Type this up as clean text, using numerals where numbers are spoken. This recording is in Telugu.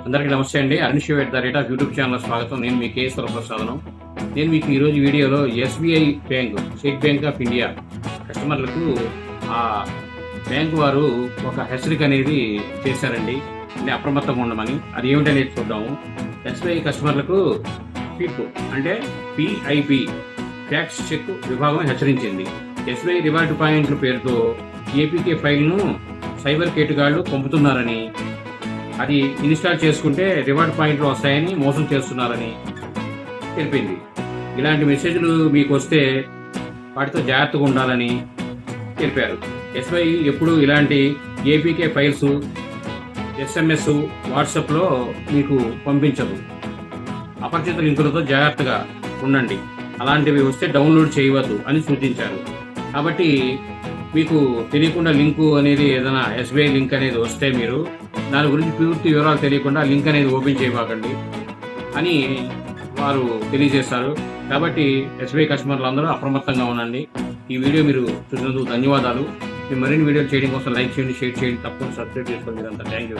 అందరికీ నమస్తే అండి. అరుణ్ శివ @ యూట్యూబ్ ఛానల్ స్వాగతం. నేను మీ కేఎస్ ప్రసాదనం. నేను మీకు ఈరోజు వీడియోలో SBI bank, state bank of India కస్టమర్లకు ఆ బ్యాంకు వారు ఒక హెచ్చరిక అనేది చేశారండి. అంటే అప్రమత్తంగా ఉండమని. అది ఏమిటనేది చూద్దాము. ఎస్బీఐ కస్టమర్లకు పిప్ అంటే పిఐబి ట్యాక్స్ చెక్ విభాగం హెచ్చరించింది. ఎస్బీఐ రివార్డు పాయింట్ల పేరుతో ఏపీకే ఫైల్ను సైబర్ కేటుగాళ్లు పంపుతున్నారని, అది ఇన్స్టాల్ చేసుకుంటే రివార్డ్ పాయింట్లు వస్తాయని మోసం చేస్తున్నారని తెలిపింది. ఇలాంటి మెసేజ్లు మీకు వస్తే వాటితో జాగ్రత్తగా ఉండాలని తెలిపారు. ఎస్బీఐ ఎప్పుడు ఇలాంటి ఏపీకే ఫైల్స్ SMS వాట్సాప్లో మీకు పంపించదు. అపరిచిత లింకులతో జాగ్రత్తగా ఉండండి. అలాంటివి వస్తే డౌన్లోడ్ చేయవద్దు అని సూచించారు. కాబట్టి మీకు తెలియకుండా లింకు అనేది ఏదైనా ఎస్బీఐ లింక్ అనేది వస్తే మీరు దాని గురించి పూర్తి వివరాలు తెలియకుండా లింక్ అనేది ఓపెన్ చేయబాకండి అని వారు తెలియజేస్తారు. కాబట్టి ఎస్బీఐ కస్టమర్లు అందరూ అప్రమత్తంగా ఉండండి. ఈ వీడియో మీరు చూసినందుకు ధన్యవాదాలు. మీరు మరిన్ని వీడియోలు చేయడం కోసం లైక్ చేయండి, షేర్ చేయండి, తప్పకుండా సబ్స్క్రైబ్ చేసుకోండి. Thank you.